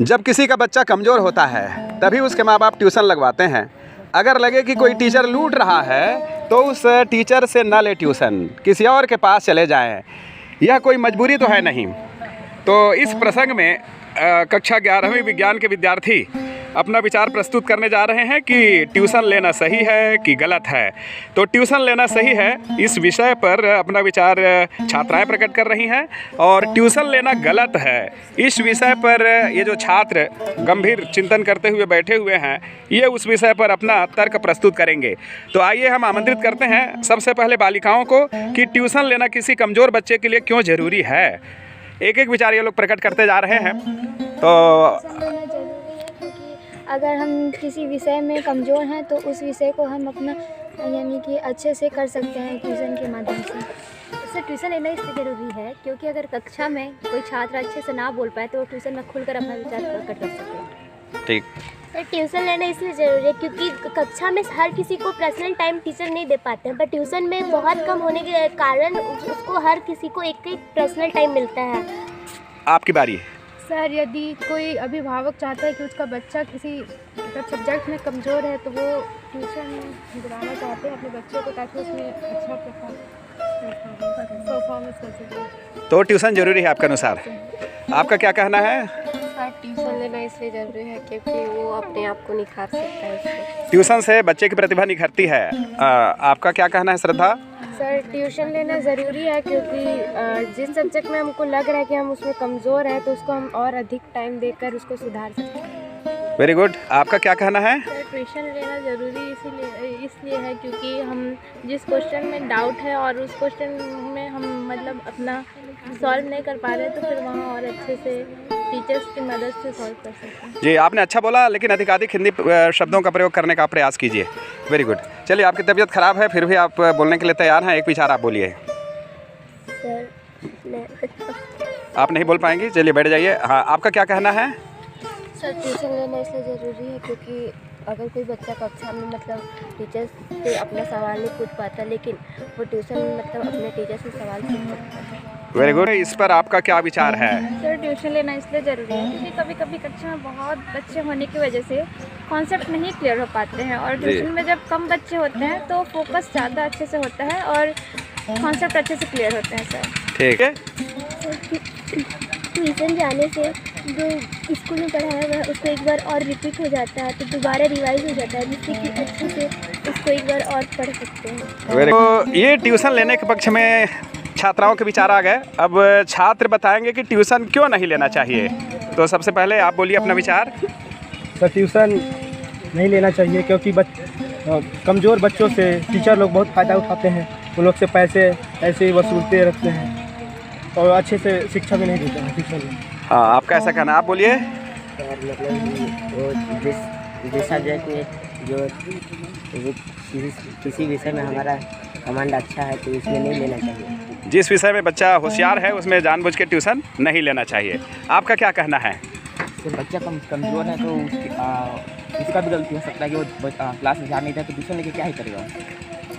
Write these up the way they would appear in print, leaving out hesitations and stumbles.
जब किसी का बच्चा कमज़ोर होता है तभी उसके माँ बाप ट्यूशन लगवाते हैं। अगर लगे कि कोई टीचर लूट रहा है तो उस टीचर से ना ले ट्यूशन, किसी और के पास चले जाएं। यह कोई मजबूरी तो है नहीं। तो इस प्रसंग में कक्षा 11वीं विज्ञान के विद्यार्थी अपना विचार प्रस्तुत करने जा रहे हैं कि ट्यूशन लेना सही है कि गलत है। तो ट्यूशन लेना सही है, इस विषय पर अपना विचार छात्राएं प्रकट कर रही हैं, और ट्यूशन लेना गलत है, इस विषय पर ये जो छात्र गंभीर चिंतन करते हुए बैठे हुए हैं, ये उस विषय पर अपना तर्क प्रस्तुत करेंगे। तो आइए हम आमंत्रित करते हैं सबसे पहले बालिकाओं को कि ट्यूशन लेना किसी कमज़ोर बच्चे के लिए क्यों ज़रूरी है। एक एक विचार ये लोग प्रकट करते जा रहे हैं। तो अगर हम किसी विषय में कमज़ोर हैं तो उस विषय को हम अपना यानी कि अच्छे से कर सकते हैं ट्यूशन के माध्यम से। इससे ट्यूशन लेना इसलिए ज़रूरी है क्योंकि अगर कक्षा में कोई छात्र अच्छे से ना बोल पाए तो वो ट्यूशन में खुलकर अपना विचार प्रकट कर सकते हैं। ठीक। तो ट्यूशन लेना इसलिए ज़रूरी है क्योंकि कक्षा में हर किसी को पर्सनल टाइम टीचर नहीं दे पाते हैं, पर ट्यूशन में बहुत कम होने के कारण उसको हर किसी को एक एक पर्सनल टाइम मिलता है। आपकी बारी। सर, यदि कोई अभिभावक चाहता है कि उसका बच्चा किसी मतलब सब्जेक्ट में कमज़ोर है तो वो ट्यूशन दिलाना चाहते हैं अपने बच्चे को, ताकि उसमें अच्छा परफॉर्मेंस कर सके। तो ट्यूशन ज़रूरी है आपके अनुसार, आपका क्या कहना है? सर, ट्यूशन लेना इसलिए ज़रूरी है क्योंकि वो अपने आप को निखार सकता है उसको। ट्यूशन से बच्चे की प्रतिभा निखरती है। आपका क्या कहना है श्रद्धा? सर, ट्यूशन लेना ज़रूरी है क्योंकि जिस सब्जेक्ट में हमको लग रहा है कि हम उसमें कमज़ोर हैं तो उसको हम और अधिक टाइम देकर उसको सुधार सकते हैं। Very good. आपका क्या कहना है? सर, ट्यूशन लेना ज़रूरी इसलिए है क्योंकि हम जिस क्वेश्चन में डाउट है और उस क्वेश्चन में हम मतलब अपना सॉल्व नहीं कर पा रहे तो फिर वहाँ और अच्छे से टीचर्स की मदद से सॉल्व कर सकते हैं। जी, आपने अच्छा बोला, लेकिन अधिकाधिक हिंदी शब्दों का प्रयोग करने का प्रयास कीजिए। Very good. चलिए, आपकी तबीयत ख़राब है फिर भी आप बोलने के लिए तैयार हैं, एक विचार आप बोलिए। सर, आप नहीं बोल पाएंगी, चलिए बैठ जाइए। हाँ, आपका क्या कहना है? सर, ट्यूशन लेना इसलिए ज़रूरी है क्योंकि अगर कोई बच्चा कक्षा में मतलब टीचर से अपना सवाल नहीं पूछ पाता, लेकिन वो ट्यूशन में मतलब अपने टीचर से सवाल पूछ सकता है। Very good. इस पर आपका क्या विचार है? सर, ट्यूशन लेना इसलिए ज़रूरी है क्योंकि कभी कभी कक्षा में बहुत बच्चे होने की वजह से कॉन्सेप्ट नहीं क्लियर हो पाते हैं, और ट्यूशन में जब कम बच्चे होते हैं तो फोकस ज़्यादा अच्छे से होता है और कॉन्सेप्ट अच्छे से क्लियर होते हैं। सर, ठीक है। ट्यूशन जाने से जो स्कूल में पढ़ाया हुआ है उसको एक बार और रिपीट हो जाता है तो दोबारा रिवाइज हो जाता है, जिससे कि अच्छे से उसको एक बार और पढ़ सकते हैं। Very good. ये ट्यूशन लेने के पक्ष में छात्राओं के विचार आ गए। अब छात्र बताएंगे कि ट्यूशन क्यों नहीं लेना चाहिए। तो सबसे पहले आप बोलिए अपना विचार। सर, ट्यूशन नहीं लेना चाहिए क्योंकि कमज़ोर बच्चों से टीचर लोग बहुत फ़ायदा उठाते हैं, उन लोग से पैसे ऐसे ही वसूलते रखते हैं और अच्छे से शिक्षा भी नहीं देते हैं ट्यूशन में। हाँ, आपका ऐसा कहना, आप बोलिए। मतलब वो जिस सब्जेक्ट में जो किसी विषय में हमारा कमांड अच्छा है तो इसमें नहीं लेना चाहिए। जिस विषय में बच्चा होशियार है उसमें जानबूझ के ट्यूशन नहीं लेना चाहिए। आपका क्या कहना है? तो बच्चा कमज़ोर है तो इसका भी गलती हो सकता है कि वो क्लास में ध्यान नहीं देता तो ट्यूशन लेके क्या ही करेगा।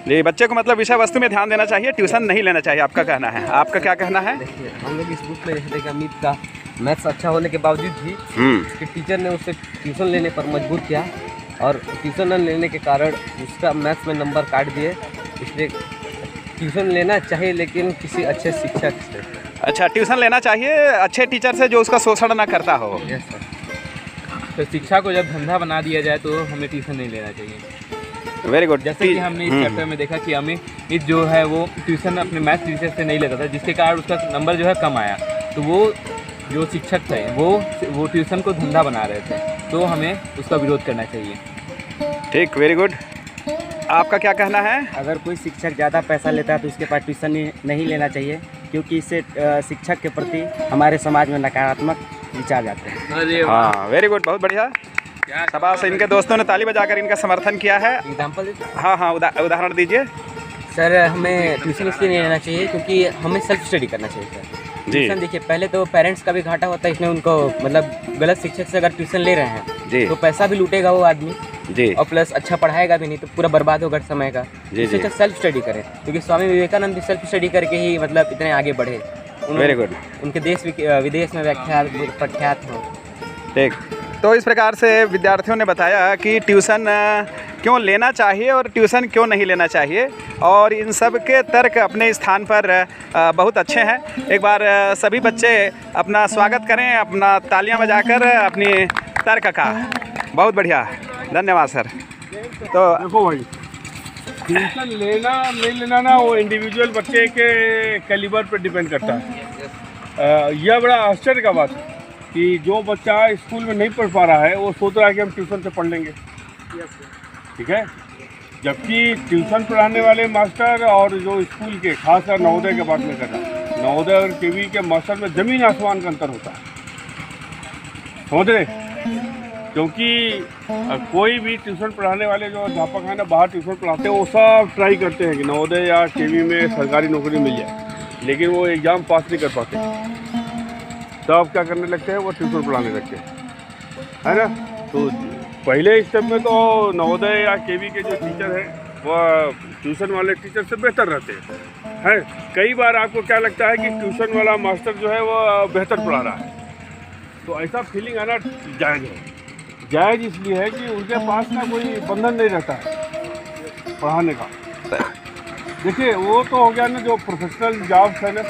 जी, बच्चे को मतलब विषय वस्तु में ध्यान देना चाहिए, ट्यूशन नहीं लेना चाहिए, आपका कहना है। आपका क्या कहना है? देखिए, हम लोग इस बुक में देखते हैं कि अमित का मैथ्स अच्छा होने के बावजूद भी उसके टीचर ने उसे ट्यूशन लेने पर मजबूर किया, और ट्यूशन न लेने के कारण उसका मैथ्स में नंबर काट दिए। इसलिए ट्यूशन लेना चाहिए, लेकिन किसी अच्छे शिक्षक से। अच्छा, ट्यूशन लेना चाहिए अच्छे टीचर से जो उसका शोषण ना करता हो। Yes sir. तो शिक्षा को जब धंधा बना दिया जाए तो हमें ट्यूशन नहीं लेना चाहिए। Very good. जैसे कि हमने इस चैप्टर में देखा कि अमित जो है वो ट्यूशन अपने मैथ्स टीचर से नहीं लेता था, जिसके कारण उसका नंबर जो है कम आया। तो वो जो शिक्षक थे वो ट्यूशन को धंधा बना रहे थे, तो हमें उसका विरोध करना चाहिए। ठीक, वेरी गुड। आपका क्या कहना है? अगर कोई शिक्षक ज़्यादा पैसा लेता है तो उसके पास ट्यूशन नहीं लेना चाहिए, क्योंकि इससे शिक्षक के प्रति हमारे समाज में नकारात्मक विचार जाते हैं। हाँ, वेरी गुड, बहुत बढ़िया। शाबाश। इनके दोस्तों ने ताली बजाकर इनका समर्थन किया है। एग्जाम्पल? हाँ, उदाहरण दीजिए। सर, हमें ट्यूशन इसलिए नहीं लेना चाहिए क्योंकि हमें सेल्फ स्टडी करना चाहिए। सर, ट्यूशन देखिए, पहले तो पेरेंट्स का भी घाटा होता है इसमें, उनको मतलब गलत शिक्षक से अगर ट्यूशन ले रहे हैं तो पैसा भी लूटेगा वो आदमी जी, और प्लस अच्छा पढ़ाएगा भी नहीं तो पूरा बर्बाद होगा समय का। इससे अच्छा सेल्फ स्टडी करें, क्योंकि स्वामी विवेकानंद भी सेल्फ स्टडी करके ही मतलब इतने आगे बढ़े। Very good. उनके देश विदेश में प्रख्यात हो। ठीक, तो इस प्रकार से विद्यार्थियों ने बताया कि ट्यूशन क्यों लेना चाहिए और ट्यूशन क्यों नहीं लेना चाहिए, और इन सब के तर्क अपने स्थान पर बहुत अच्छे हैं। एक बार सभी बच्चे अपना स्वागत करें, अपना तालियां बजाकर अपनी तर्क का। बहुत बढ़िया, धन्यवाद सर। तो देखो भाई, ट्यूशन लेना नहीं लेना ना वो इंडिविजुअल बच्चे के कैलिबर पर डिपेंड करता है। यह बड़ा आश्चर्य का बात है कि जो बच्चा स्कूल में नहीं पढ़ पा रहा है वो सोच रहा है कि हम ट्यूशन से पढ़ लेंगे, ठीक है। जबकि ट्यूशन पढ़ाने वाले मास्टर और जो स्कूल के, खासकर नवोदय के बात में कर रहा है, नवोदय और केवी के मास्टर में ज़मीन आसमान का अंतर होता है, समझ रहे। क्योंकि कोई भी ट्यूशन पढ़ाने वाले जो अध्यापक हैं ना, बाहर ट्यूशन पढ़ाते हैं, वो सब ट्राई करते हैं कि नवोदय या केवी में सरकारी नौकरी मिल जाए, लेकिन वो एग्ज़ाम पास नहीं कर पाते। तब क्या करने लगते हैं, वो ट्यूशन पढ़ाने लगते हैं, है ना। तो पहले स्टेप में तो नवोदय या केवी के जो टीचर हैं वह ट्यूशन वाले टीचर से बेहतर रहते हैं। कई बार आपको क्या लगता है कि ट्यूशन वाला मास्टर जो है वो बेहतर पढ़ा रहा है, तो ऐसा फीलिंग आना जायज़ है। जायज़ इसलिए है कि उनके पास ना कोई बंधन नहीं रहता है पढ़ाने का। देखिए, वो तो हो गया ना, जो प्रोफेशनल जॉब्स है ना,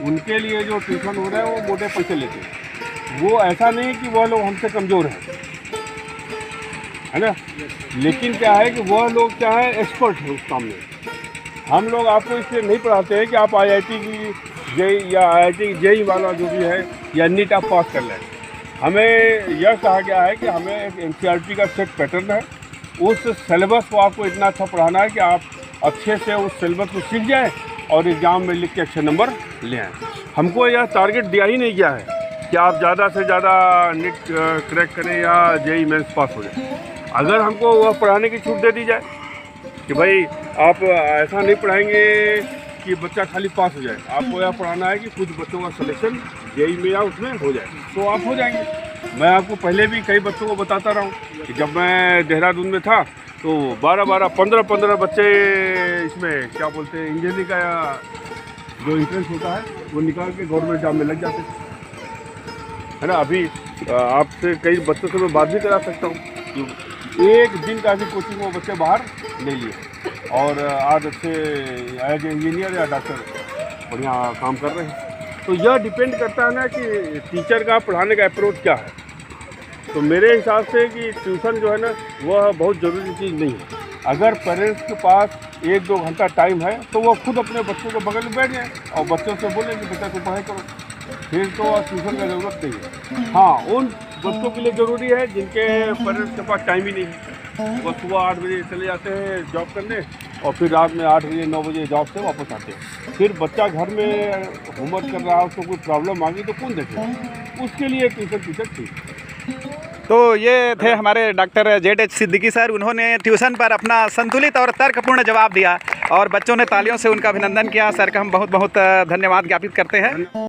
उनके लिए जो ट्यूशन हो रहा है वो मोटे पैसे लेते हैं। वो ऐसा नहीं कि वह लोग हमसे कमज़ोर हैं, है ना। लेकिन क्या है कि वह लोग क्या है, एक्सपर्ट है उस काम में। हम लोग आपको इसलिए नहीं पढ़ाते हैं कि आप IIT की जेई या IIT जेई वाला जो भी है या नीट आप पास कर लें। हमें यह कहा गया है कि हमें एक NCERT का सेट पैटर्न है, उस सिलेबस को आपको इतना अच्छा पढ़ाना है कि आप अच्छे से उस सिलेबस को सीख जाएं और एग्ज़ाम में लिख के अच्छे नंबर ले आएँ। हमको यह टारगेट दिया ही नहीं गया है कि आप ज़्यादा से ज़्यादा नीट क्रैक करें या जेई मेंस पास हो जाए। अगर हमको वह पढ़ाने की छूट दे दी जाए कि भाई आप ऐसा नहीं पढ़ाएंगे कि बच्चा खाली पास हो जाए, आपको यह पढ़ाना है कि कुछ बच्चों का सिलेक्शन जेई में या उसमें हो जाए, तो आप हो जाएंगे। मैं आपको पहले भी कई बच्चों को बताता रहा हूँ कि जब मैं देहरादून में था तो 12-12, 15-15 बच्चे इसमें क्या बोलते हैं, इंजीनियरिंग का जो इंट्रेंस होता है वो निकाल के गवर्नमेंट जॉब में लग जाते, है ना। अभी आपसे कई बच्चों से मैं बात भी करा सकता हूँ, एक दिन का भी कोचिंग वो बच्चे बाहर ले लिए और आज अच्छे एज इंजीनियर या डॉक्टर बढ़िया काम कर रहे हैं। तो यह डिपेंड करता है ना कि टीचर का पढ़ाने का अप्रोच क्या है। तो मेरे हिसाब से कि ट्यूशन जो है ना वह बहुत ज़रूरी चीज़ नहीं है। अगर पेरेंट्स के पास 1-2 घंटा टाइम है तो वो खुद अपने बच्चों के बगल में बैठ जाए और बच्चों से बोले कि बेटा तुम पढ़ाई करो, फिर तो ट्यूशन का ज़रूरत नहीं है। हाँ, उन बच्चों के लिए ज़रूरी है जिनके पेरेंट्स के पास टाइम ही नहीं है। वो सुबह 8 बजे चले जाते हैं जॉब करने और फिर रात में 8 बजे 9 बजे जॉब से वापस आते हैं। फिर बच्चा घर में होमवर्क कर रहा है, उसको कोई प्रॉब्लम आ गई तो कौन देखेगा, उसके लिए ट्यूशन टीचर ठीक। तो ये थे हमारे डॉक्टर ZH सिद्दीकी सर। उन्होंने ट्यूशन पर अपना संतुलित और तर्कपूर्ण जवाब दिया और बच्चों ने तालियों से उनका अभिनंदन किया। सर का हम बहुत बहुत धन्यवाद ज्ञापित करते हैं।